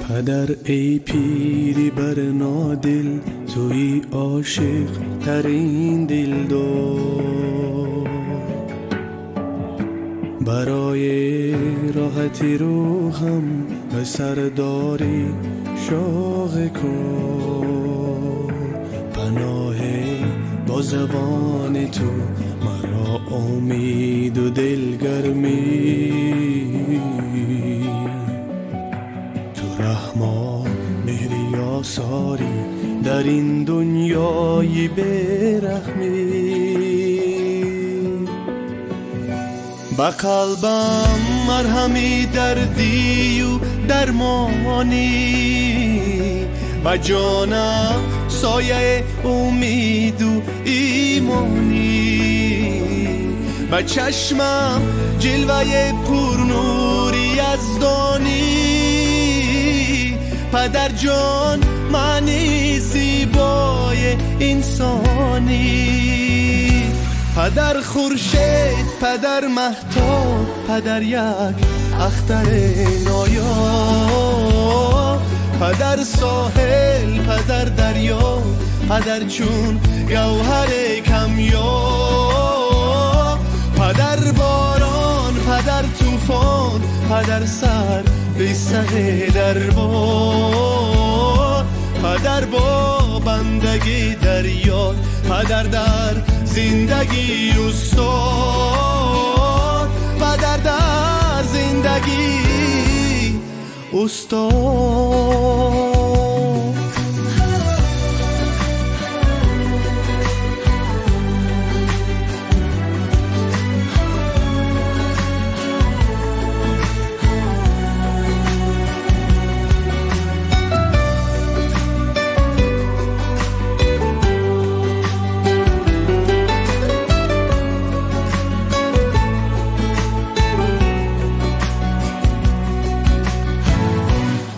پدر ای پیری بر نادل، توی عاشق ترین دلدار. برای راحتی روحم به سرداری شوق کن. پناه با زبان تو مرا امید و دلگرمی. تو رحمان مهری آثاری در این دنیای بیرحمی. با قلبم مرهمی دردی و درمانی، با جانم سایه امید و ایمانی. با چشمم جلوه پرنوری یزدانی. پدر جان معنی زیبای انسانی. پدر خورشید، پدر مهتاب، پدر یک اختر نایاب. پدر ساحل، پدر دریا، پدر چون گوهر کمیاب. پدر باران، پدر طوفان، پدر سر به سر دربار. پدر با بندگی دریا، پدر در زندگی استاد. پدر در زندگی استاد.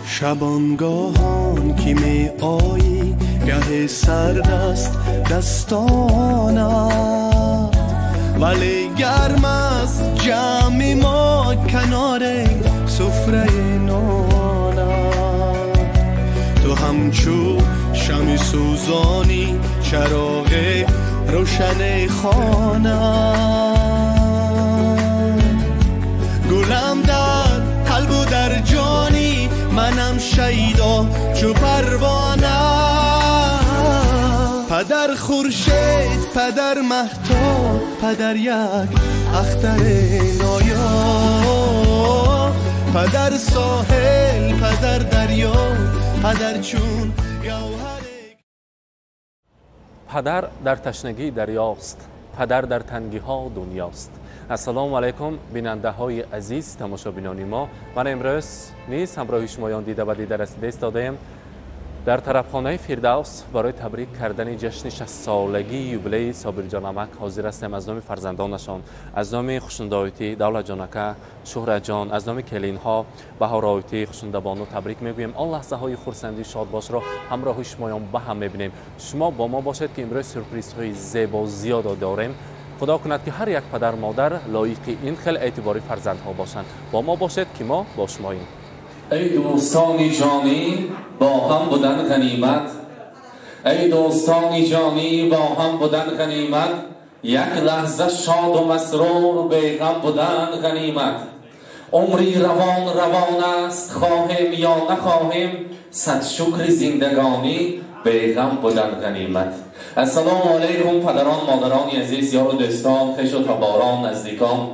شبانگاهان که می آیی گه سردست دستانت، ولی گرم است جمع ما کنار سفره نانت. تو همچو شمع سوزانی چراغ روشن خانه. گلم در قلب و در جانی، منم شیدا چو پروانه. پدر خورشید، پدر مهتاب، پدر یک اختر نایاب. پدر ساحل، پدر دریا، پدر چون گوهر. پدر در تشنگی دریاست، پدر در تنگی ها دنیاست. السلام علیکم بیننده های عزیز تماشابینان ما. من امروز نیز همراه شمایان دیده و دیده رسیده ایستاده‌ام در طرفخانه فردوس برای تبریک کردن جشن 60 سالگی یوبیلی صابر جان عمک حاضر هستم. از نام فرزندانشان، از نام خوشنده آیتی دولت جانکه، شهرت جان، از نام کلین ها بهار آیتی خوشنده بانو تبریک میگویم. آن لحظه های خرسندی شادباش را همراه شمایان به هم میبینیم. شما با ما باشید که امروز سورپرایز های زیبا زیاد داریم. خدا کند که هر یک پدر مادر لایق این خیلی اعتباری فرزندها باشند. با ما باشید که ما با شماییم. ای دوستانی جانی با هم بودن غنیمت. ای دوستانی جانی با هم بودن غنیمت. یک لحظه شاد و مسرور بیغم بودن غنیمت. عمری روان است، خواهیم یا نخواهیم، صد شکر زندگانی بیغم بودن غنیمت. السلام علیکم پدران، مادران عزیز، یار و دوستان، خویش و تباران، نزدیکان.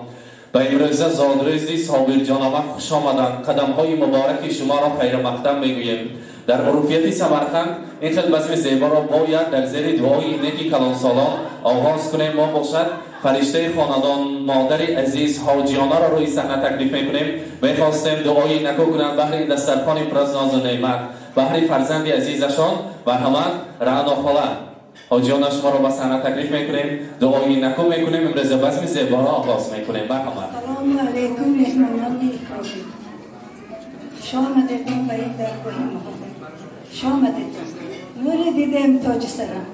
به امروزه زادروزی صابر جان عمک خوش آمدند. قدم های مبارک شما را خیر مقدم میگوییم. در عروفیت سمرقند این خیلی بزم زیبا را باید در زیر دعای نیکی کلان سالان آغاز کنیم. ما باشد فرشته خاندان مادر عزیز حاجیانه را روی صحنه تکلیف میکنیم. میخواستیم دعای نکو کنند بهر این دسترخوان پر از ناز و نعمت، بهر فرزند عزیزشان و همه رعنا خاله حاجیان شما را به صحنه تکلیف میکنیم. دعای نکو میکنیم. امروز بزم زیبا را آغاز میکنیم. مرحبا. سلام علیکم مهمانان گرامی. خوش آمدید به این درگاه محبت. خوش آمدید. نور دیدم تاج سرم.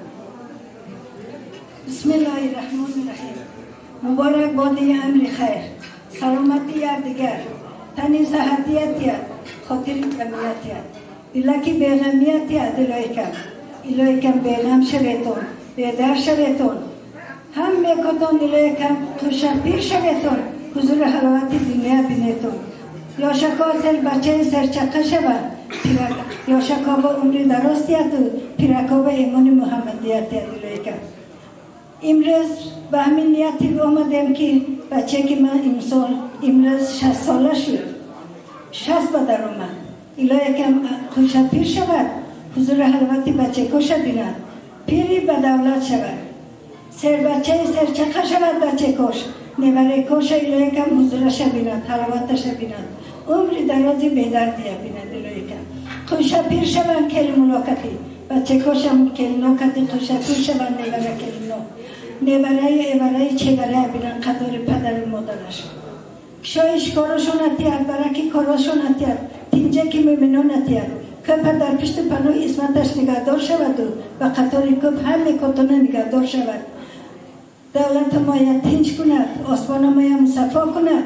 بسم الله الرحمن الرحیم. مبارک باد امر خیر، سلامتی یکدیگر، تنی صحتیت خاطر غمیتیت دلکی به غمیتیت الهی کم بینم شویتون بیدر شویتون هم میکتون الهی کم توشپیر شویتون حضور حلاوت دنیا بینیتون یا شکا سر بچه سرچقه شود یا شکا با عمری درستیت پیرکا با ایمان محمدیت الهی کم امروز به همین نیتی آمدیم که بچه که من امروز 60 ساله شد 60 بدر اومد الهی کم خوش پیر شود حضور حلوت بچه کش بیند پیری به دولت شود سر بچه سر چقه شود بچه کش نوره کش الهی کم حضورش بیند حلوتش بیند عمری درازی بیدردی بیند الهی کم خوش پیر شود کل ملاقاتی بچه کشم کل نوکتی خوش پیر شود نوره کل نو نوره چگره بیند قدر پدر مادرش شایش کارشون اتیاد برای کارشون اتیاد تینجه که میمنون اتیاد که پدر پشت پنوی اسمتش نگهدار شود و قطاری کب همه کتونه نگهدار شود دولت مایا تینج کند آسمان مایا مصفا کند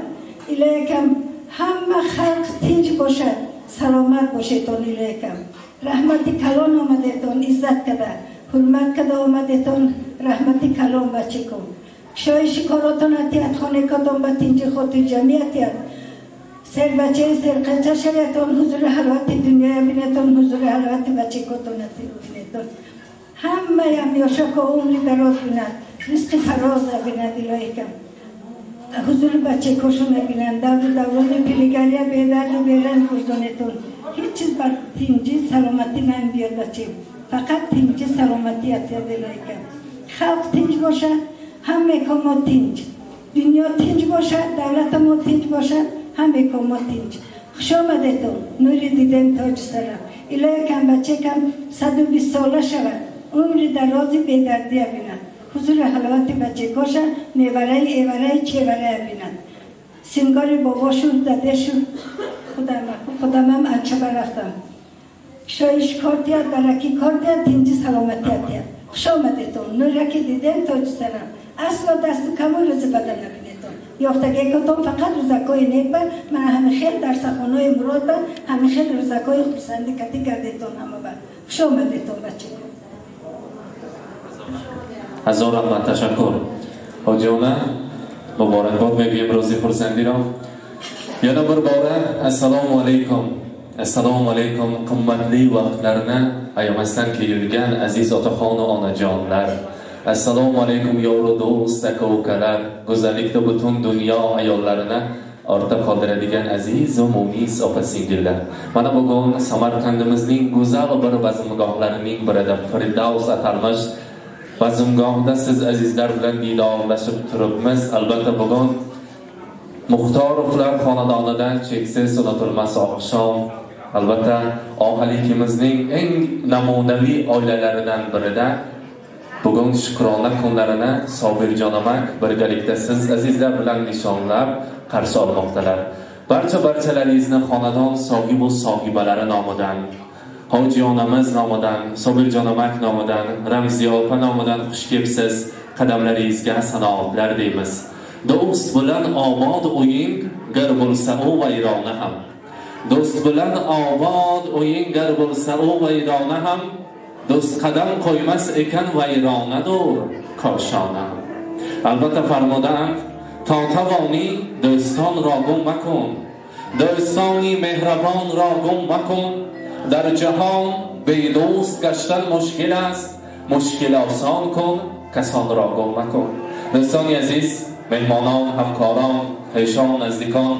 الهی کم همه خلق تینج باشد سلامت باشد الهی کم رحمتی کلان آمده تون عزت کده حرمت کده آمده تون رحمتی کلان بچه کن شایش کاراتون اتیاد خانه کدام با تینج خود جمعیتیاد سر بچه سر قچه شویتون حضور حلوت دنیا بینتون حضور حلوت بچه کتون بینتون همه هم یاشک و عمری دراز بیند رزق فراز بیند الهی کم حضور بچه کشون بیند دولت پیلگری بیدرد و بیرن کردونتون هیچ چیز بر تینجی سلامتی نمی بیاد بچه فقط تینجی سلامتی اتیاد الهی کم خلق تینج باشد همه کما تینج دنیا تینج باشد دولت ما تینج باشد همه کما تینج خوش آمده تو نوری دیدم تاج سرم الهی کم بچه کم 120 ساله شود عمری درازی بیدردی بیند حضور حلوت بچه کشن نیوره ایوره چیوره بیند سنگار باباشو داده شو خودم هم اچه برفتم شایش کارتیاد برکی کارتیاد تینجی سلامتیاد خوش آمده تو نوری که دیدم تاج سرم اصلا دست کمو روز بدن نبینیتون یافتگه کتون فقط روزکای نیک بر من همه خیل در سخانهای مراد بر همه خیل روزکای خورسندی کتی گردیتون همه بر خوش آمدیتون بچه هزار رحمت تشکر حاجیانه مبارکباد میگویم روزی خورسندی را yana bir bora assalomu alaykum qimmatli vaqtlarni ayamasdan kelgan aziz otaxon va onajonlar assalomu alaykum yoru do'st aka ukalar go'zallikda butun dunyo ayollarini ortda qoldiradigan aziz va munis opa singillar mana bugun Samarqandimizning go'zal bir bazmgohlarining birida Firdavs atalmish bazmgohda siz azizlar bilan didorlashib turibmiz albatta bugun Muxtorovlar xonadonidan cheksiz unutilmas oqshom albatta ohalikimizning eng namunaviy oilalaridan birida bugun shukrona kunlarini Sobirjon amak birgalikda siz azizlar bilan nishonlab qarshi olmoqdalar. Barchalaringizni xonadon sohibu sohibalari nomidan, Hoji onamiz nomidan, Sobirjon amak nomidan, Ramziya opa nomidan xush kelibsiz. Qadamlaringizga sanoatlar deymiz. Do'st bilan obod o'ying gar bo'lsa u vayrona ham. Do'st bilan obod o'ying gar bo'lsa u vayrona ham. Do'st qadam qo'ymas ekan vayronadur koshona. Albatta farmodam ta tavoni do'ston ra gum makun. Do'stoni mehrabon ra gum makun. Dar jahon bedo'st gashtan mushkil است. mushkil oson kun kason ra gum makun. Do'stoni aziz mehmonon, hamkoron, xeshon, nazdikon,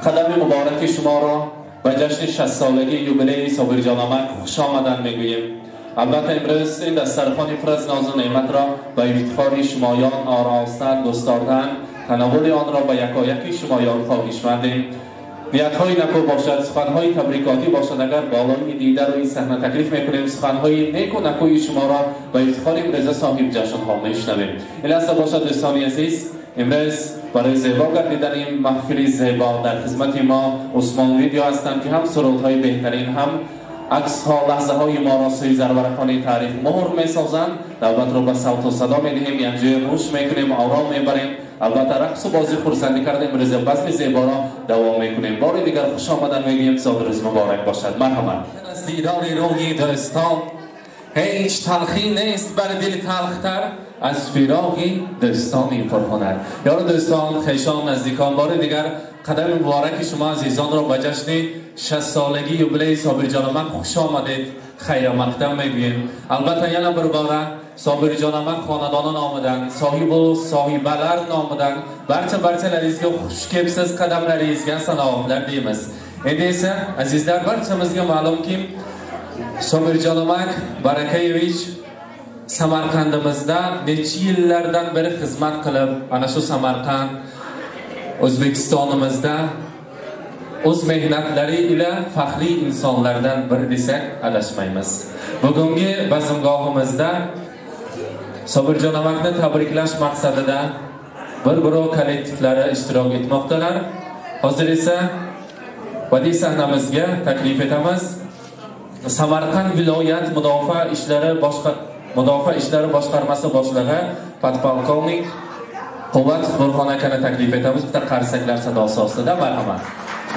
qadami muboraki shuma ra ba jashn 60 solagi yubiley Sobirjon amak xush omadan meguyim. Albatta imroz این دسترخوانی پر از ناز و نعمت را با افتخاری شمایان آراستن دوستاردن تناول آن را با یکایک شمایان خواهشمندیم. نیت‌های نکو باشد، سخن‌های تبریکاتی باشد، اگر بالای دیده روی صحنه تکلیف می‌کنیم سخن‌های نیک و نکوی شما را با افتخار رضا صاحب جشن ها می‌شنویم. این است باشد دوستان عزیز امروز برای زیبا گردیدن این محفل زیبا در خدمت ما عثمان ویدیو هستند که هم سرودهای بهترین هم عکس ها لحظه های ما را سوی زرورخانه تاریخ مهر می سازند. دعوت رو با صوت و صدا می دهیم یک جای روش می کنیم آرام می بریم البته رقص و بازی خرسندی کرده امروز بزم زیبا را دوام میکنیم. باری دیگر خوش آمدن میگویم، سال روز مبارک باشد. مرحبا. از دیدار روی دوستان هیچ تلخی نیست بر دل تلختر از فراقی دوستانی پرهنر. یارو دوستان، خیشان، نزدیکان، بار دیگر قدم مبارک شما عزیزان را به جشن 60 سالگی یوبیله صابر جانمک خوش آمدید، خیر مقدم میگوییم. البته یعنی برباره صابر جانمک خاندانان آمدن، صاحب و صاحبلر آمدن، barcha larizga xush kelibsiz, qadamlaringizga salomlar deymiz. Endi esa azizlar, barchamizga ma'lumki Sobir Jonomak Barakayevich Samarqandimizda necha yillardan beri xizmat qilib, ana shu Samarqand O'zbekistonimizda o'z mehnatlari ila faxriy insonlardan biri desak adashmaymiz. Bugungi bazmgohimizda Sobir Jonomakni tabriklash maqsadida bir-biro kollektivlari ishtirok etmoqdalar. Hozir esa badiiy sahnamizga taklif etamiz. Samarqand viloyat mudofaa ishlari boshqarmasi boshlig'i podpolkovnik Quvvat Burxon akani taklif etamiz. Bitta qarsaklar sadosi ostida. Marhamat.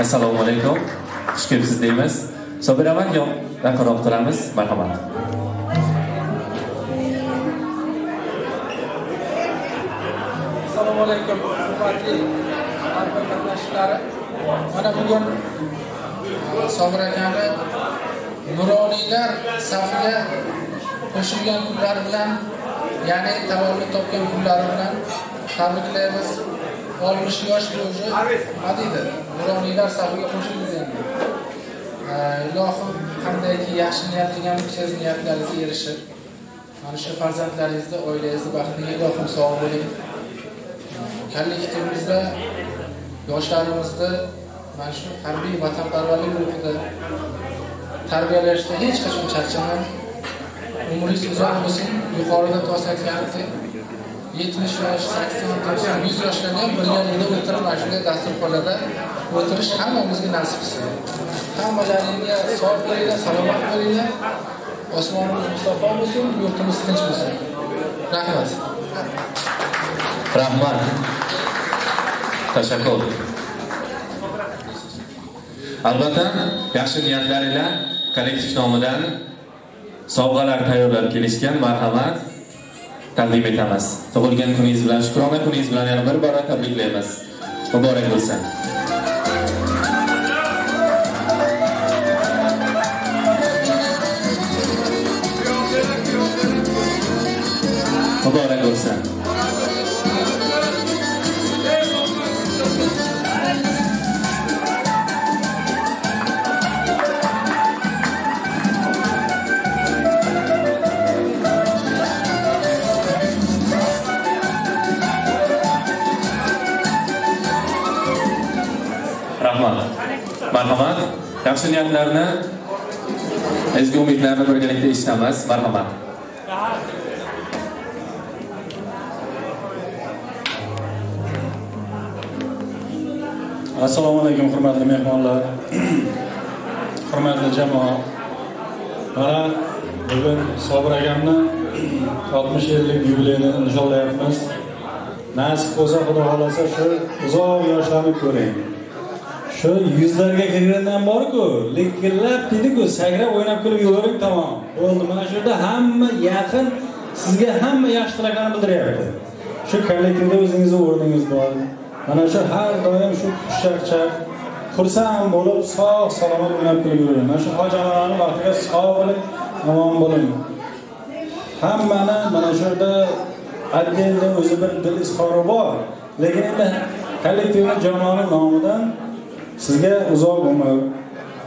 Assalomu alaykum. Xush kelibsiz deymiz. Sobir amak yaqinroq turamiz. Marhamat. Assalomu alaykum. Hurmatli qatnashchilar. Mana bugun Sobir akani nuroniylar safiga qo'shilgan kunlar bilan, ya'ni tavallud topgan kunlari bilan tabriklaymiz. 60 yosh bo'yicha hadidi nuroniylar safiga qo'shildingiz endi. Ilohim qandayki yaxshi niyat qilgan siz niyatlaringizga erishib, mana shu farzandlaringizni, oilangizni baxtiga ilohim sog' bo'ling. Kollektivimizda yoshlarimizni mana shu harbiy vatanparvarlik ruhida tarbiyalashda hech qachon charchamang. Umringiz uzoq bo'lsin. Yuqorida to'satganidek 70 yosh, 80, 90, 100 yoshlarda ham birgalikda o'tirib mana shunday dasturxonlarda o'tirish hammamizga nasib qilsin. Hammalaringga sog' bo'linglar, salomat bo'linglar. Osmonimiz musaffo bo'lsin, yurtimiz tinch bo'lsin. Rahmat. Rahmat. Tashakkur. Albatta, yaxshi niyatlar ila kollektiv nomidan sovg'alar tayyorlab kelishgan. Marhamat. Taqdim etamiz. Tug'ilgan kuningiz bilan, shukrona kuningiz bilan yana bir bora tabriklaymiz. Muborak bo'lsin. Muborak bo'lsin. Marhamat. Yaxshi niyatlarni, ezgu umidlarni birgalikda eshitamiz. Marhamat. Assalomu alaykum hurmatli mehmonlar. Hurmatli jamoa. Mana bugun Sobir akamni 60 yillik yubileyini nishonlayapmiz. Nasib bo'lsa, Xudo xolasa shu uzoq yoshlarni ko'ring. Shu yuzlarga kirgandan bor-ku, likillab dedi-ku, sagrab o'ynab kulib yuboring, tamom. Bo'ldi. Mana shu yerda hamma yaqin, sizga hamma yaxshi tilaklarni bildiryapti. Shu kollektivda o'zingizning o'rningiz bor. Mana shu har doim shu xushchaqchaq, xursand bo'lib, sog' salomat o'ynab kulib yuboring. Mana shu hojilarning vaqtiga sog' bo'ling, omon bo'ling. Hammani mana shu yerda addenning o'zi bir dil izhori bor. Lekin endi kollektivning jamoaning nomidan sizga uzoq umr,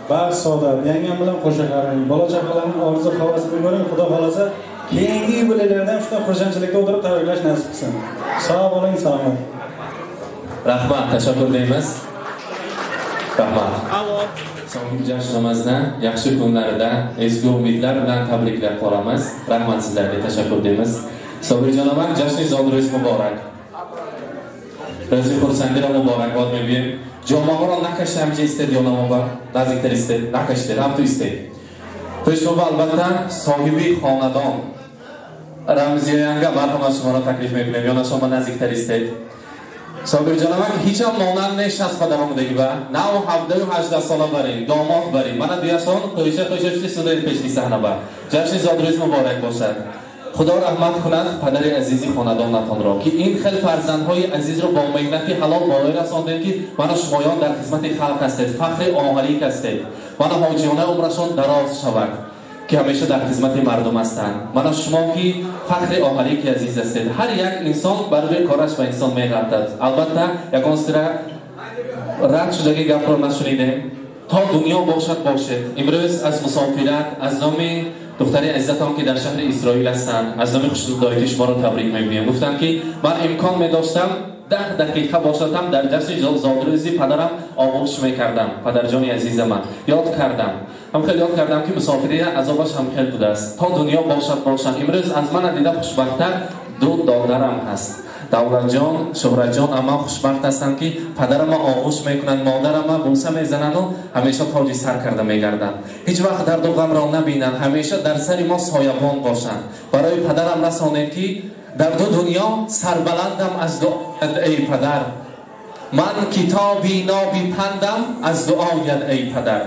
baxt, saodat, yangam bilan qo'sha qaring, bola chaqalarning orzu havasini ko'ring. Xudo xolasa keyingi yubileylarda ham shunday xursandchilikda o'tirib tabriklash nasib qilsin. Sog' bo'ling, salomat. Rahmat, tashakkur deymiz. Rahmat. So'nggi jashnimizdan, yaxshi kunlarida ezgu umidlar bilan tabriklab qolamiz. Rahmat sizlarga, tashakkur deymiz. Sobir Jonomak, jashningiz oldingiz muborak. Bizni xursandira muborakbod میگیم. جامعه را نکشته همینجا استادیوم با نزدیکتر استاد نکشته هم تو استاد. توی شما البته صاحبی خاندان رمزی ینگا مرحمت شما را تکلیف میکنیم یا شما نزدیکتر استاد. صابر جانم هیچ هم مانند نیست از خودم دیگه با 9 و 17 و 18 ساله بریم داماد بریم من دیاسون قیشه سوده پیشی صحنه با جشن زادروز مبارک باشد خدا رحمت کند پدر عزیزی خاندانتان را که این خیلی فرزندهای عزیز رو با مهنتی حلال بالا رساندند که من شمایان در خدمت خلق هستید فخر آهری هستید من حاجیانه عمرشون دراز شود که همیشه در خدمت مردم هستند من شما که فخر آهری که عزیز هستید هر یک انسان برای کارش به انسان می‌غلطد البته یگان سر رد شده گپ رو نشنیدیم تا دنیا باشد امروز از مسافرت از نام دختری عزتم که در شهر اسرائیل هستند از نام خوش‌دایتی شما رو تبریک میگویم گفتن که من امکان می‌داشتم 10 دقیقه باشدم در جشن زادروزی پدرم آغوش میکردم پدرجان عزیز من یاد کردم هم خیلی یاد کردم که مسافری عذابش هم خیلی بوده است تا دنیا باشد امروز از من دیده خوشبخت‌تر دو دادرم هست دولت جان شهرت جان اما خوشبخت هستند که پدرم آغوش میکنند مادرم بوسه میزنند و همیشه تاج سر کرده میگردند هیچ وقت درد و غم را نبینند همیشه در سر ما سایبان باشند برای پدرم رسانید که در دو دنیا سربلندم از دعایت ای پدر من کتابی نابی پندم از دعایت ای پدر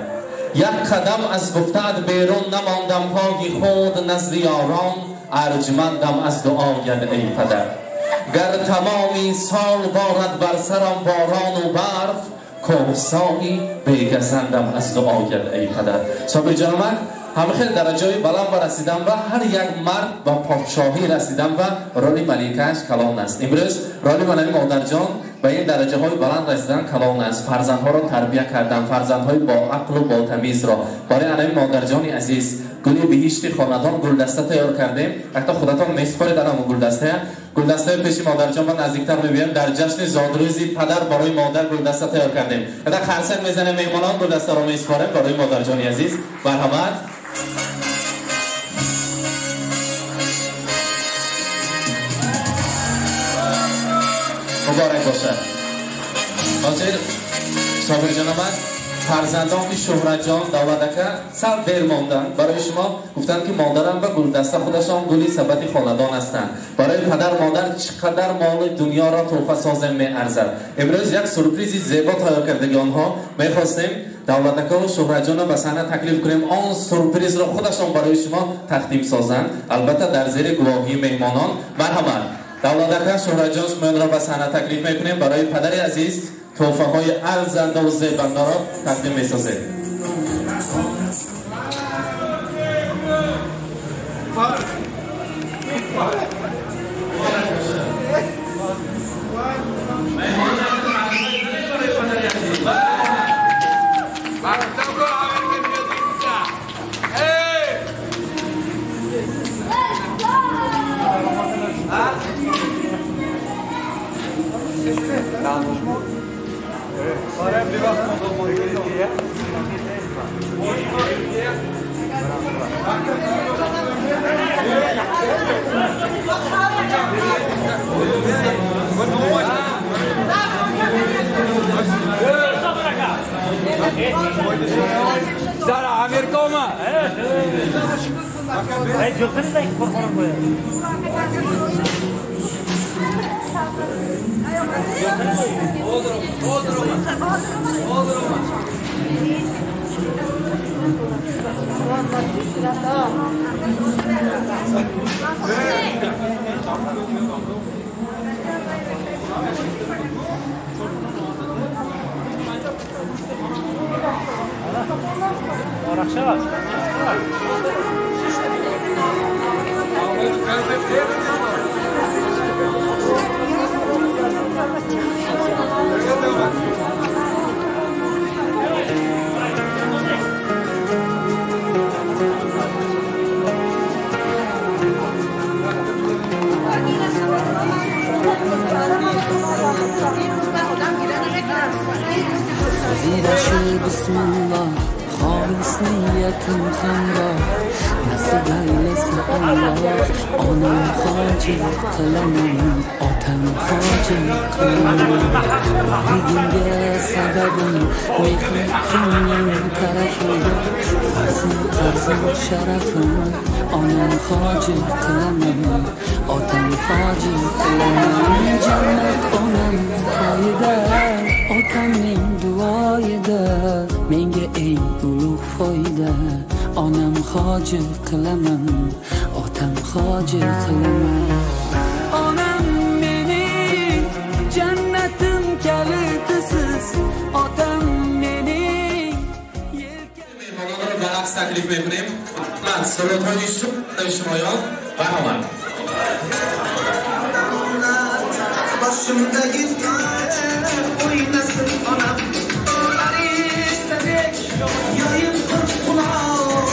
یک قدم از گفته‌ات بیرون نماندم پای خود نزد یاران ارجمندم از دعایت ای پدر گر تمامی سال بارد بر سرم باران و برف کوهسایی بیگزندم از دعایت ای پدر صابر جان من همه خیلی درجه بلند برسیدم و هر یک مرد با پادشاهی رسیدم و رالی ملیکش کلان است امروز رالی منمی مادر جان به این درجه های بلند رسیدن کلان است فرزندها را تربیت کردم فرزندهای با عقل و با تمیز را برای انمی مادر جان عزیز گلی بهشتی خاندان گلدسته تیار کردیم حتی خودتان میسپارید در همون گلدسته پیش مادر جان من نزدیکتر میبینم در جشن زادروزی پدر برای مادر گلدسته تیار کردیم حتی خرسک میزنه میمانان گلدسته را میسپاریم برای مادر جان عزیز مرحمت مبارک باشد حاضر صابر جان من فرزندان که شهرت جان دولتکه سر دیر ماندن برای شما گفتن که مادرم و گلدسته خودشان گلی ثبت خاندان هستند برای پدر مادر چقدر مال دنیا را تحفه سازم می ارزد امروز یک سورپرایز زیبا تیار کردگی آنها میخواستیم دولتکه و شهرت جان به صحنه تکلیف کنیم آن سورپرایز را خودشان برای شما تقدیم سازند البته در زیر گواهی میهمانان مرحمت دولتکه شهرت جان شما را به صحنه تکلیف میکنیم برای پدر عزیز تحفه های ارزنده و زیبنده را تقدیم می‌سازید. Zara Amerika mı? Hey, götürün de korkarım buraya. Bismillah, halis niyetim hamra nasib aylasa Allah onam hojat qilaman otam hojat qilaman bugunga sababim mehrim ko'nglim tarafida farzand qizim sharafim onam hoji qilaman otam hoji qilaman jannat onam qoyida otamning duoyida menga eng ulug' foyda onam hoji qilaman otam hoji qilaman onam mening jannatim kalitisiz otam mening mehmonlar va aks taklif me'murim Ahmad Saloton Yusuf Shimoyon va Omar boshimdagi o'ynasin onam aristadek yoyib quloq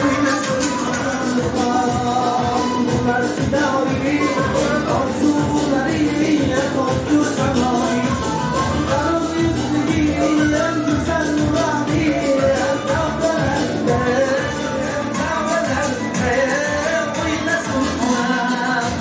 o'ynasin onam bularida orzulari toptu samoy qaroq yuzligi go'zal nurani o'ynasin onam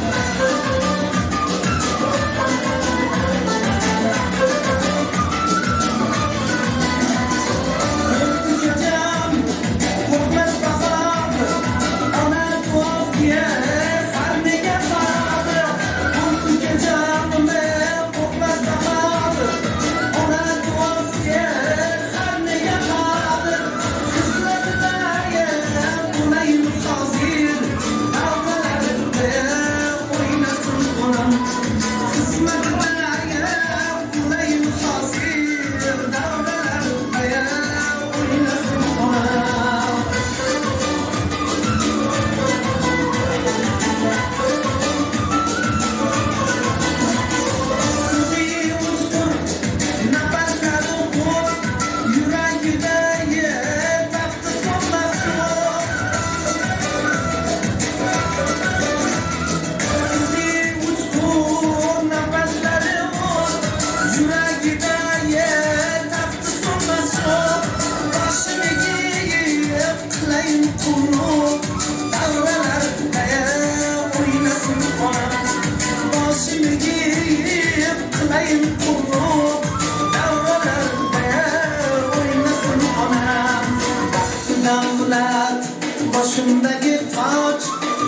Başımdaki taç,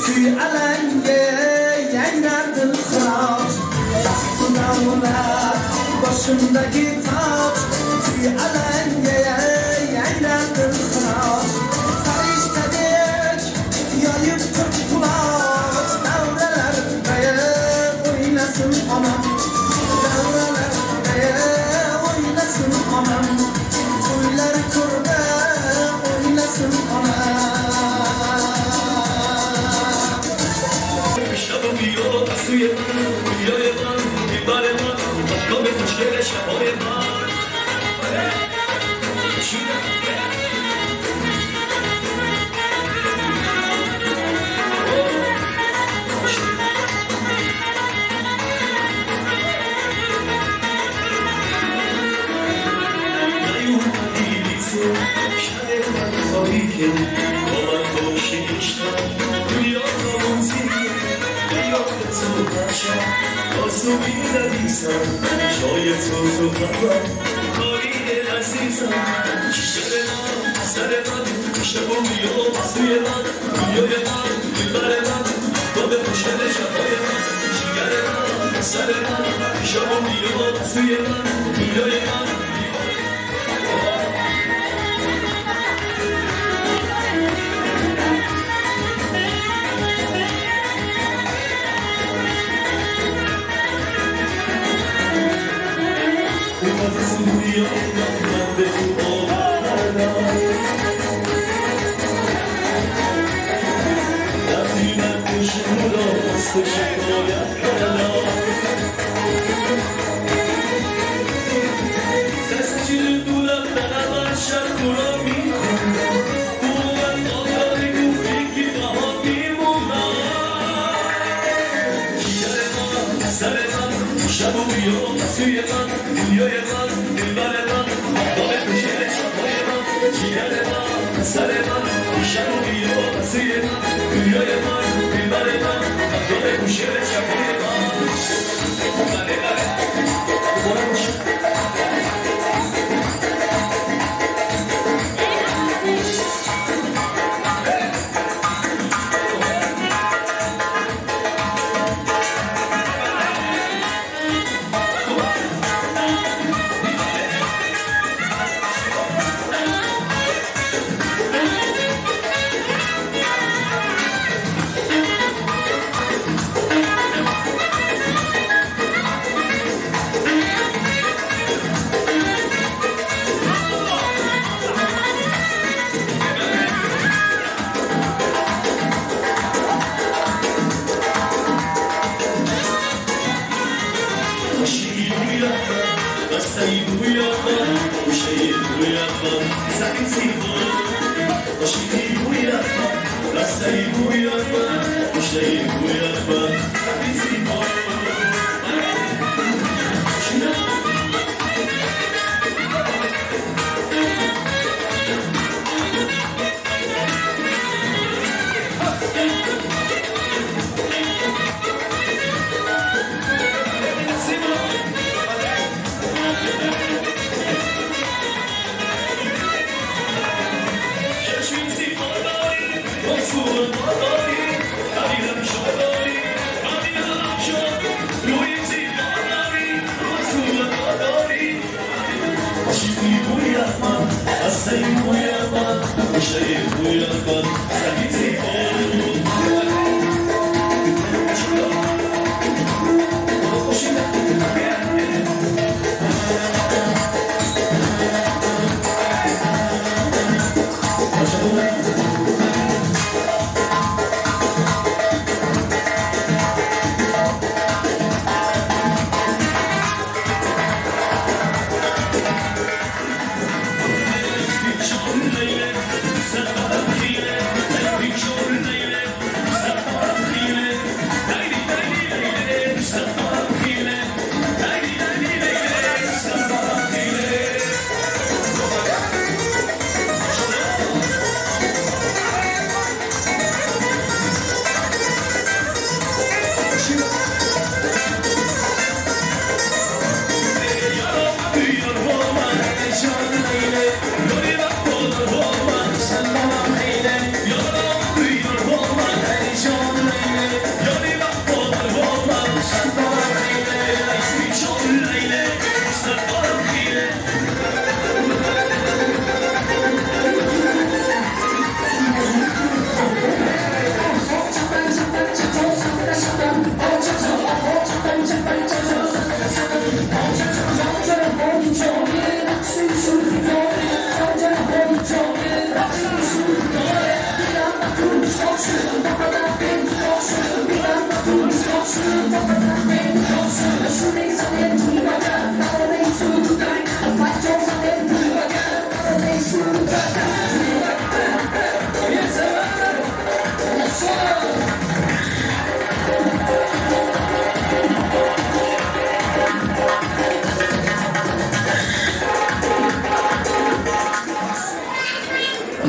tüy alenge, yaylardır kıraç. Başımdaki taç, tüy alenge, yaylardır kıraç. Sarıştadık, yayıp kırk kulaç. Davralar oynasın anam. Davralar oynasın anam. Toylar kurda oynasın anam.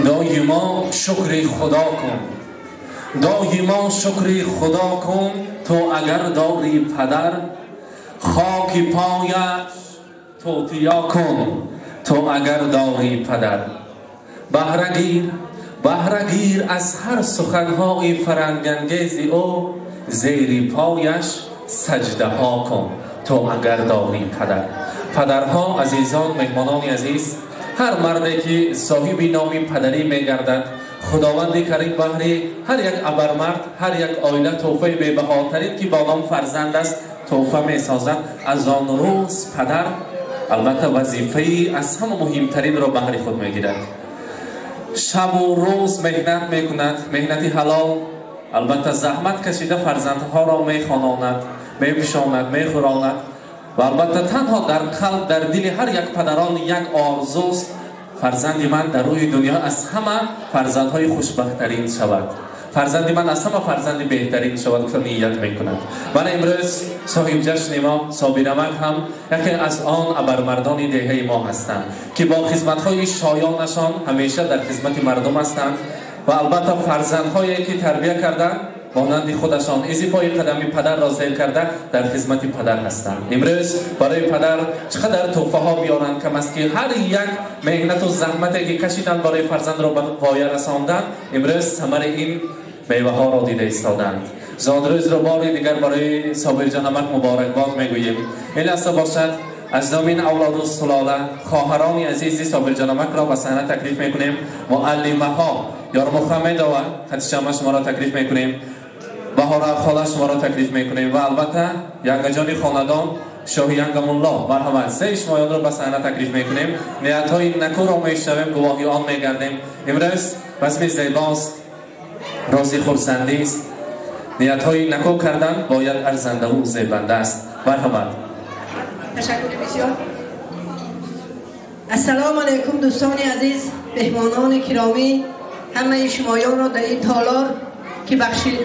دایما شکر خدا کن، دایما شکر خدا کن. تو اگر داری پدر خاک پایش توتیا کن. تو اگر داری پدر بهرگیر از هر سخنهای فرنگانگیز او، زیر پایش سجده ها کن. تو اگر داری پدر. پدرها عزیزان، مهمانان عزیز، هر مردی که صاحب نام پدری میگردد، خداوند کریم بهر هر یک ابرمرد، هر یک عائله تحفه بی‌بهاترین که با نام فرزند است تحفه میسازد. از آن روز پدر البته وظیفه از همه مهمترین را بهر خود میگیرد. شب و روز مهنت میکند، مهنت حلال، البته زحمت کشیده فرزندها را میخواند، میپوشاند، میخوراند و البته تنها در قلب، در دل هر یک پدران یک آرزوست فرزند من در روی دنیا از همه فرزندهای خوشبختترین شود، فرزند من از همه فرزند بهترین شود که نیت میکند. من امروز صاحب جشن ما صابرمک هم یکی از آن ابرمردان دهه ما هستند که با خدمت‌های شایانشان همیشه در خدمت مردم هستند و البته فرزندهایی که تربیت کردند مانند خودشان ایزی پای قدم پدر را زیر کرده در خدمت پدر هستند. امروز برای پدر چقدر تحفه ها بیارند کم است که هر یک مهنت و زحمتی که کشیدند برای فرزند را به پایه رساندند، امروز ثمر این میوه ها را دیده ایستادند. زادروز را بار دیگر برای صابر جانمک مبارکباد میگوییم. این است باشد از نام اولاد و سلاله خواهران عزیز صابر جانمک را به صحنه تکلیف میکنیم. معلمه ها یار محمد و خدیجه شما را تکلیف میکنیم، بهاره خاله شما را تکلیف میکنیم و البته ینگجان خاندان شاه ینگم الله مرحمت سه شمایان را به صحنه تکلیف میکنیم. نیت های نکو را میشنویم، گواهی آن میگردیم. امروز بسم زیباست، راضی خرسندی است. نیت های نکو کردن باید ارزنده و زیبنده است. مرحمت. تشکر بسیار. السلام علیکم دوستان عزیز. مهمانان کرامی، همه شمایان را در این تالار که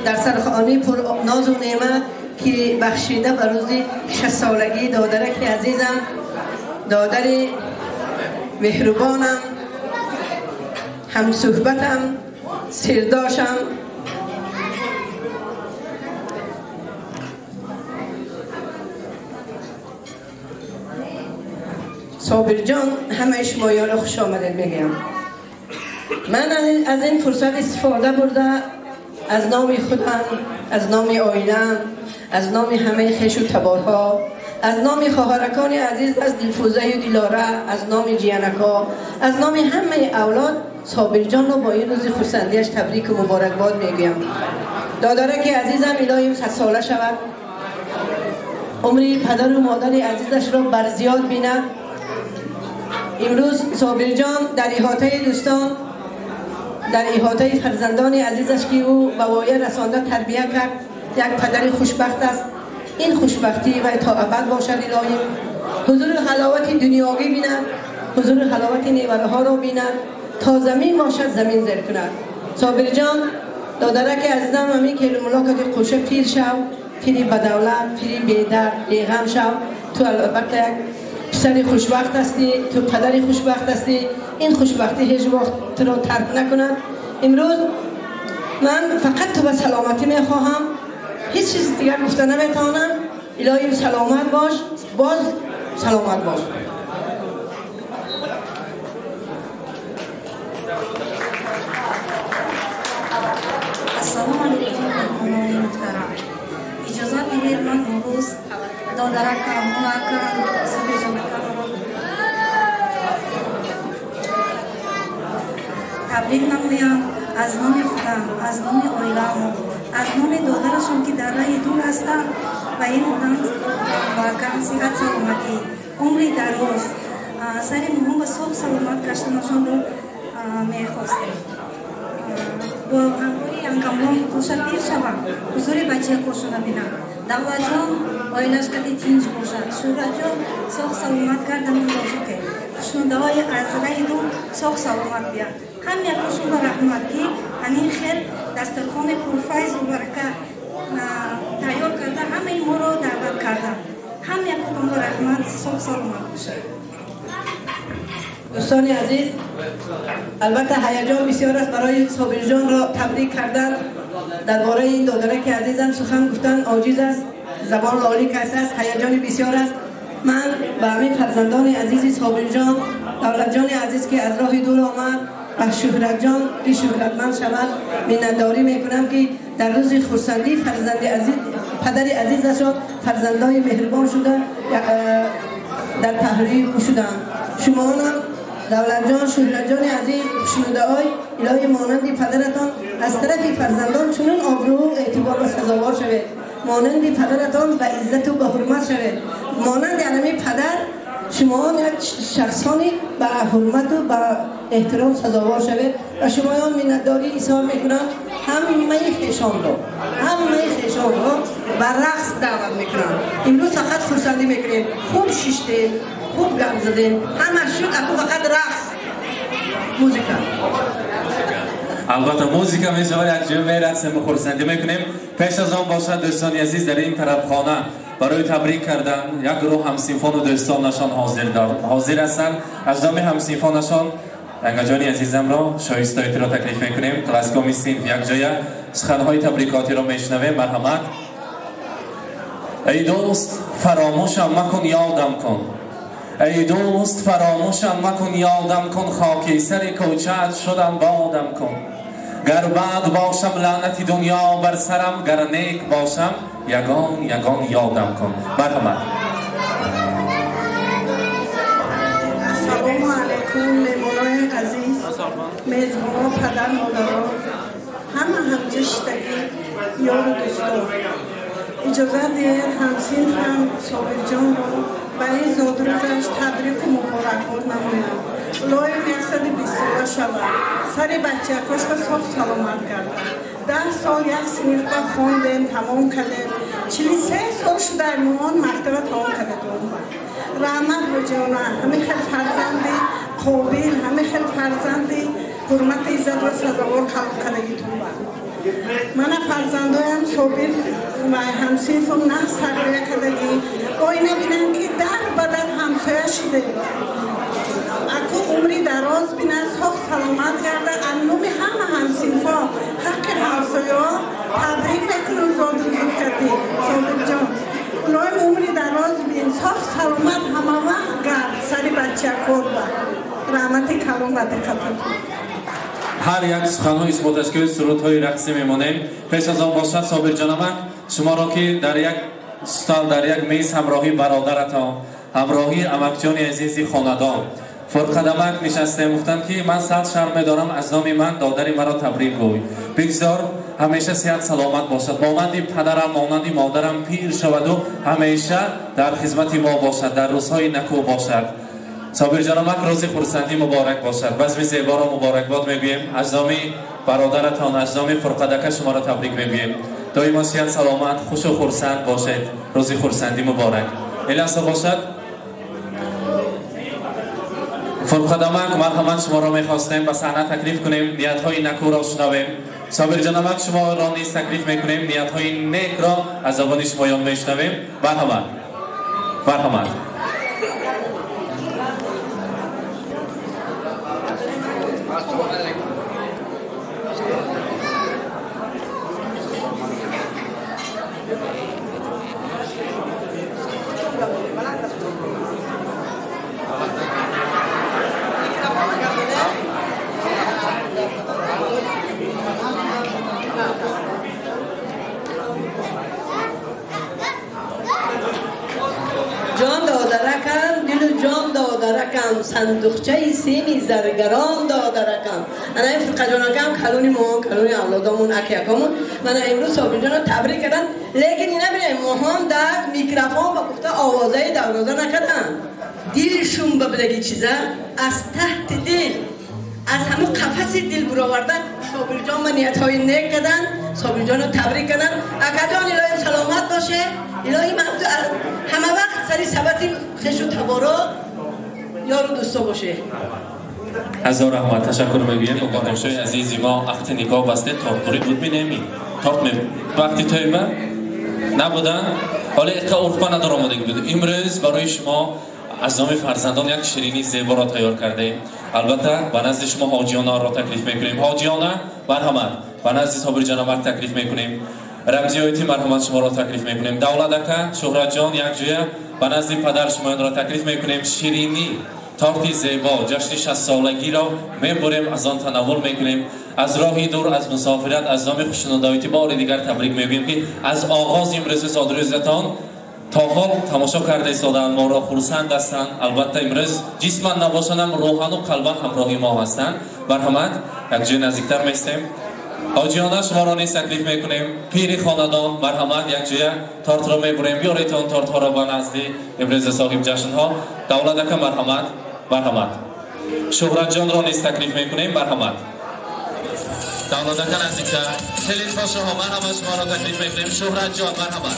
در سرخانه پر ناز و نعمت که بخشیده به روز 60 سالگی دادرک عزیزم، دادر مهربانم، هم صحبتم، سرداشم، صابر جان، همه شمایان را خوش آمدید میگم. من از این فرصت استفاده برده از نام خودم، از نام آینم، از نام همه خویش و تبارها، از نام خواهرکان عزیز، از دلفوزه و دلاره، از نام جیانکا، از نام همه اولاد صابر جان را با این روز خرسندیش تبریک و مبارکباد میگویم. دادرک عزیزم الهی 100 ساله شود، عمری پدر و مادر عزیزش را برزیاد بیند. امروز صابر جان در احاطه دوستان، در احاطه فرزندان عزیزش که او به وایه رسانده تربیه کرد، یک پدر خوشبخت است. این خوشبختی و تا ابد باشد الهی. حضور حلاوت دنیاوی بیند، حضور حلاوت نیوره ها را بیند، تا زمین باشد زمین زیر کند. صابر جان دادرک عزیزم همین که ملاقات خوشه پیر شو، پیری بدولت، پیری بیدر، بیغم شو. تو البته یک پسر خوشبخت هستی، تو پدری خوشبخت هستی. این خوشبختی هیچ وقت تو را ترک نکند. امروز من فقط تو به سلامتی میخواهم، هیچ چیز دیگر گفته نمیتونم. الهی سلامت باش، باز سلامت باش. السلام علیکم مهمانان محترم. اجازه بدهید من امروز دادرکم، مولکم، صابر جانکم تبریک نمویم از نام خودم، از نام عائله‌ام، از نام دادرشون که در راه دور هستند و این آدم واقعا صحت سلامتی، عمری دراز، سر مهم به صبح سلامت گشتنشان رو میخواستیم. با همکاری انکملان خوشت پیر شوم، حضور بچه خوشونه بینم. دولت جان آیلش کدی تینج باشد، شهرت جان ساخ سلامت کردن باشد که خوشنوده های از رای دو ساخ سلامت بیاد. هم یک خوشون به رحمت که همین خیل دسترخوان پرفیض و برکت تیار کرده، همه ما را دعوت کرده. هم یک خوشون به رحمت ساخ سلامت باشد. دوستان عزیز، البته هیجان بسیار است برای صابر جان را تبریک کردن. درباره این دادرک عزیزم سخن گفتن عاجز است، زبان لالی کس است، هیجان بسیار است. من به همین فرزندان عزیز صابر جان، دولت جان عزیز که از راه دور آمد و شهرت جان که شهرتمند شود منتداری میکنم که در روز خرسندی فرزند عزیز، پدر عزیزشان فرزندای مهربان شده در تحریر شدند. شما هم دولت جان، شهرت جان عزیز، شنوده های الهی مانند پدرتان از طرف فرزندان چنین آبرو و اعتبار و سزاوار شوید، مانند پدرتان به عزت و به حرمت شوید، مانند علمی پدر شما یک شخصانی به حرمت و به احترام سزاوار شوید و شمایان منتداری ایثار میکنم. همه خویشان را به رقص دعوت میکنم. امروز فقط خرسندی میکنیم، خوب شیشتیم، خوب گم زدیم، همه شد اما فقط رقص، موزیکا. البته موزیکا میشه یک جمعه رقصیم و خرسندی میکنیم. پیش از آن باشد دوستان عزیز در این طرف خانه برای تبریک کردن یک گروه همسینفون و دوستانشان حاضر هستند. از نام همسینفونشان انگجانی عزیزم را شایسته را تکلیف میکنیم. کلاسیکا میسین یک جای سخنهای تبریکاتی را میشنویم. مرحمت. ای دوست فراموشم مکن یادم کن، ای دوست فراموشم مکن یادم کن، خاکی سر کوچت شدم بادم کن. گر بد باشم لعنتی دنیا بر سرم، گر نیک باشم یگان یگان یادم کن. مرحمت. السلام علیکم مهمانان عزیز، میزبان پدر مادران، همه همجشتگی یار و دوستان. اجازه دهید همسینفم صابر جان را برای زادروزش تبریک و مبارکباد نمایم. الهی 120 ساله شود، سر بچه کش را صاف سلامت کردن. 10 سال یک سنیف را خواندیم، تمام کردیم. 43 سال شده ایمان مکتب تمام کردیم. رحمت و جانه همین خیلی فرزندی قابل همه خیلی فرزندی حرمت عزت و سزاوار خلق کردگیتون با من فرزندایم صابر و همسیفم نقص تقریه کردگی آینه بینن که در بدن همسایه شده اکو عمری دراز بینن سخت سلامت کرده انوم همه همسیفا حق همسایه ها تبریک بکنم زاد رزود کردی صابر جان اونای عمری دراز بین سخت سلامت همه وقت گرد سری بچه کار با رحمت کلام و دقیقتون هر یک سخنهای اسموتشکل سرودهای رقصی میمونیم. پیش از آن باشد صابر جانمک شما را که در یک استال در یک میز همراهی برادرتان همراهی امکجان عزیزی خاندان فرقدمک نشسته گفتند که من صد شرم دارم از نام من دادر مرا تبریک گوی بگذار همیشه صحت سلامت باشد مانند پدرم مانند مادرم پیر شود و همیشه در خدمت ما باشد در روزهای نکو باشد. صابر جانمک روز خرسندی مبارک باشد. بزم زیبا را مبارکباد میگوییم از نام برادرتان از نام فرقدک شما را تبریک میگوییم. دائما صحت سلامت خوش و خرسند باشید. روز خرسندی مبارک. الهسا باشد فرقدمک مرحمت شما را میخواستیم به صحنه تکلیف کنیم نیت‌های نکو را شنویم. صابر جانمک شما را نیز تکلیف میکنیم نیت‌های نیک را از زبان شمایان میشنویم. مرحمت مرحمت جان دادرکم دل و جان دادرکم صندوقچه سیمی زرگران دادرکم انا این فرقجانکم کلونی مون کلونی اولادامون اکیکامون من امروز صابر جان رو تبریک کردن لیکن اینا بینیم مهم در میکروفون با گفته آوازه دروازه نکردن دلشون ببلگی چیزه از تحت دل از همه قفس دل براوردن صابر جان من نیت‌های نیک کردن صابر جان رو تبریک کردن اکجان الهی سلامت باشه الهی همه وقت سری ثبت خش و تبارا یار و دوستا باشه. هزار رحمت تشکر میگویم. مقدمشوی عزیزی ما وقتی نگاه بسته تارتوری بود بینیمی تارت می وقتی تایمه نبودن حالا اقا عرفا ندار آمدگی بود. امروز برای شما از نام فرزندان یک شیرینی زیبا را تیار کرده. البته به نزد شما حاجیانا را تکلیف میکنیم. حاجیانا مرحمت به نزد صابر جانمک تکلیف میکنیم. رمزی آیتی مرحمت شما را تکلیف میکنیم. دولتک شهرت جان یک جویه به نزد پدر شما را تکلیف میکنیم. شیرینی تارتی زیبا جشن 60 سالگی را میبریم از آن تناول میکنیم. از راهی دور از مسافرت از نام خوشنودایتی بار دیگر تبریک میگوییم که از آغاز امروز صادروزتان تا حال تماشا کرده ایستادند ما را خرسند هستند. البته امروز جسماً نباشند روحاً و قلباً همراهی ما هستند. مرحمت یک جای نزدیکتر میستیم. حاجیانه شما را نیز تکلیف میکنیم. پیر خاندان مرحمت یک جای تارت را میبریم. بیاریتان تارت ها را به نزد امروز صاحب جشن ها. دولتک مرحمت مرحمت شهرت جان را نیز تکلیف میکنیم. مرحمت دولتک نزدیکتر خیلی پاشه ها مرحمت شما را تکلیف میکنیم. شهرت جان مرحمت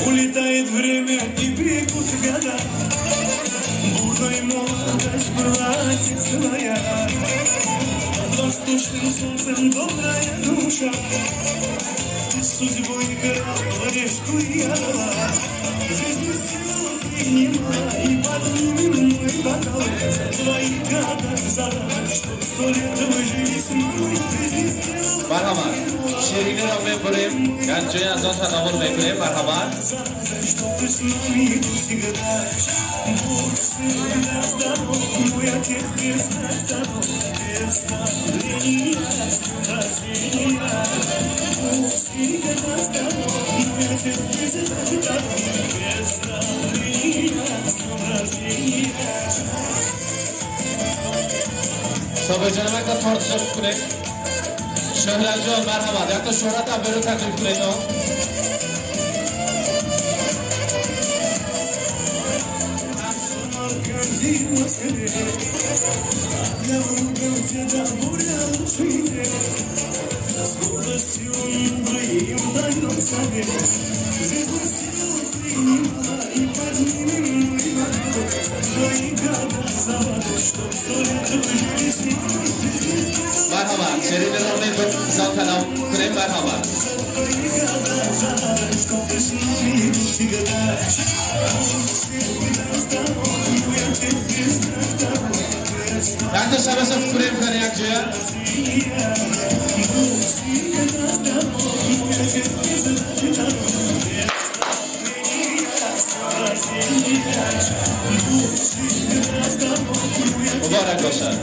Улетает время и бегут года, бурной молодость платит своя. Под восточным солнцем добрая душа, и судьбой играл в орешку я. Жизнь сила приняла, и поднимем мой бокал за твои года, за что 100 лет выжили с мной. مرحبا شیرینی را میبریم یک جای از آن تناول میکنیم. مرحبا صابر جانمک را تارت شد کنیم. شهرت جان مرحبا یک تا شهرت هم برو تکلیف کنید. С гордостью мудрой им даем совет. Жизнь تحت شبس فکریم کنی یک جا مبارک باشد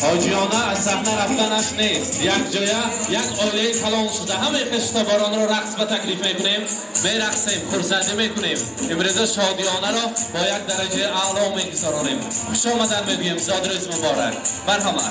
حاجیانه از صحنه رفتنش نیست، یک جای یک عائله کلان شده همه خشتباران رو رقص و تکلیف میکنیم، میرقصیم، خرسندی میکنیم. امروز شادیانه را با یک درجه اعلا میگذرانیم. خوش آمدن میگویم، زاد روز مبارک. مرحبا.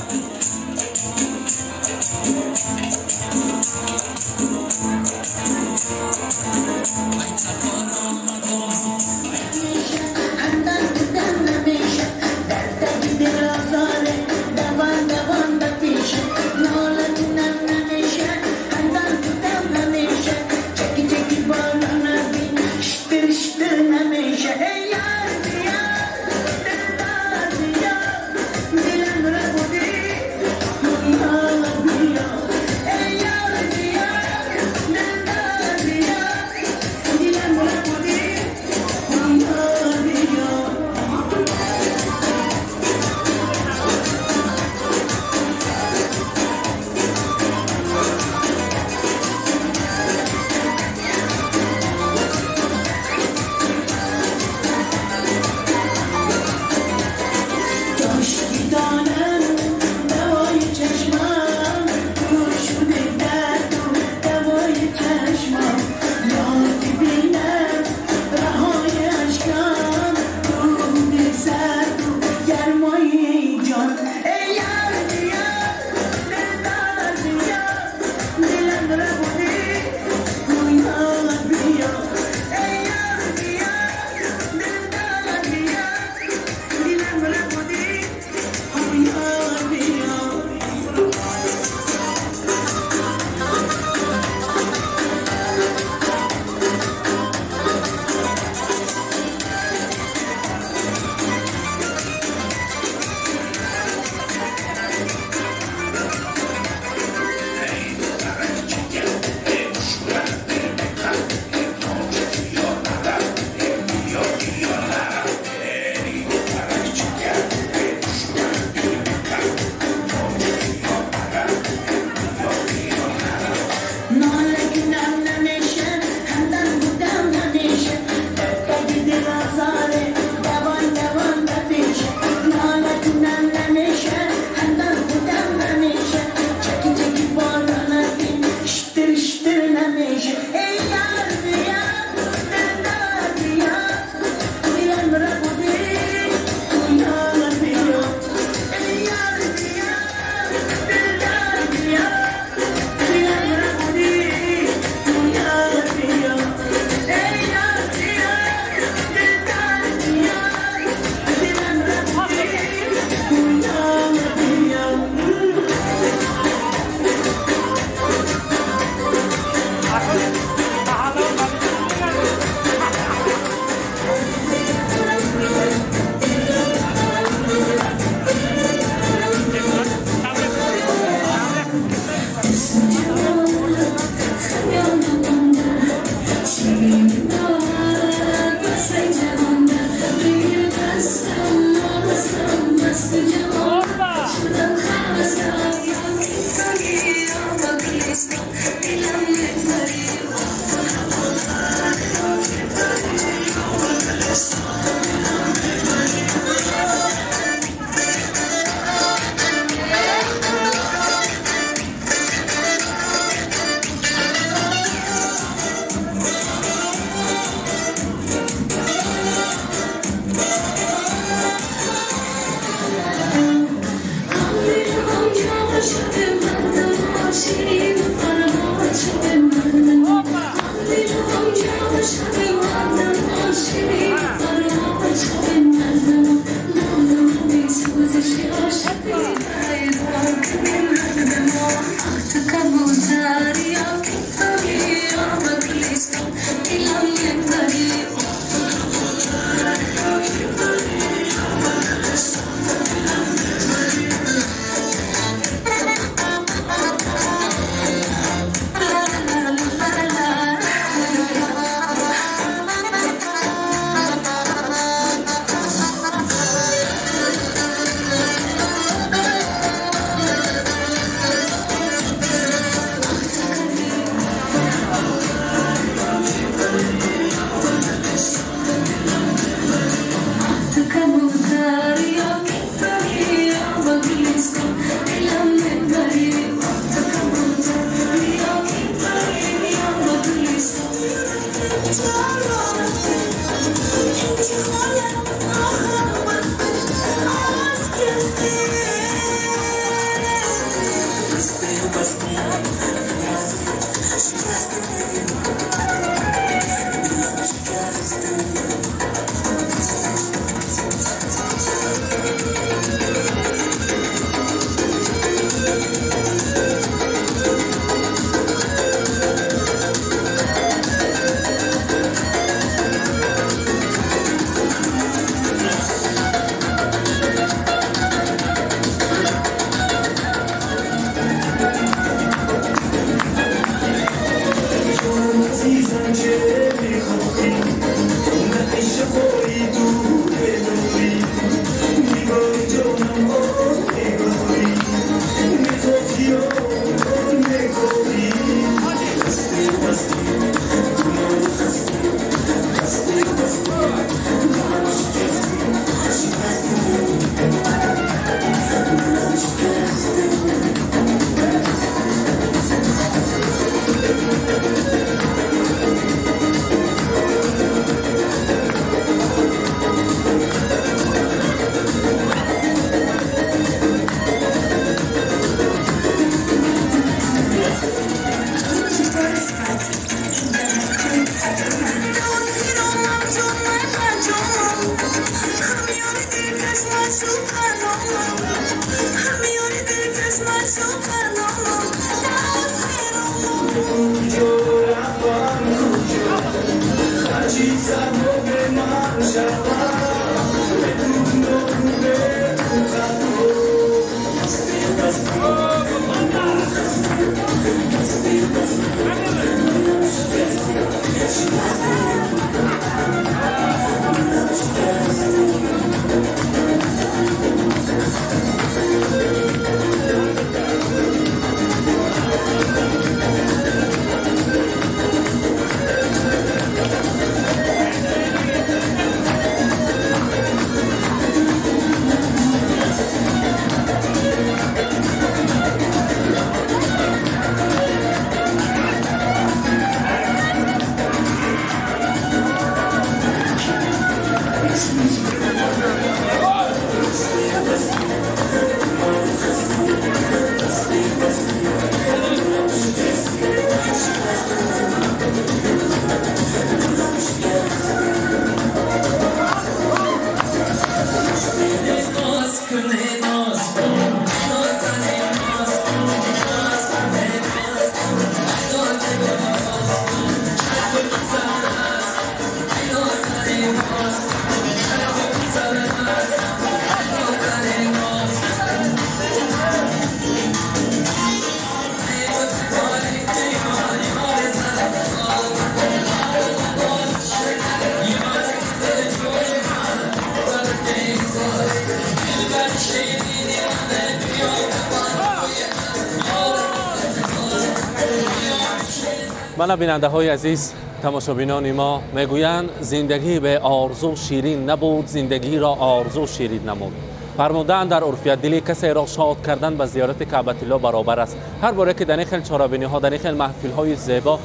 من بیننده های عزیز تماشابینان ما میگویند زندگی به آرزو شیرین نبود، زندگی را آرزو شیرین نمود. فرمودند در عرفیت دلی کسی را شاد کردن به زیارت کعبه الله برابر است. هر باره که در این خیل چارابینی ها، در این خیل محفل های زیبا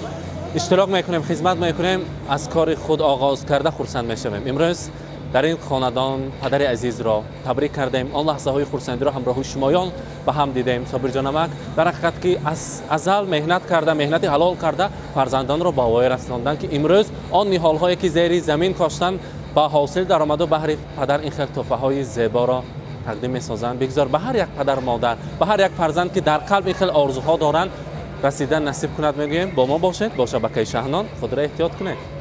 اشتراک میکنیم، خدمت میکنیم، از کار خود آغاز کرده خرسند میشویم. امروز در این خاندان پدر عزیز را تبریک کردیم. آن لحظه های خرسندی را همراه شمایان به هم دیدیم. صابر جانمک در حقیقت که از ازل مهنت کرده، مهنت حلال کرده فرزندان را به وای رساندند که امروز آن نهال هایی که زیر زمین کاشتن با حاصل درآمد و بهر پدر این خیل تحفه های زیبا را تقدیم می‌سازند. بگذار به هر یک پدر مادر، به هر یک فرزند که در قلب این خیل آرزوها دارند رسیدن نصیب کند. میگوییم با ما باشید، با شبکه شهنان خود را احتیاط کنید.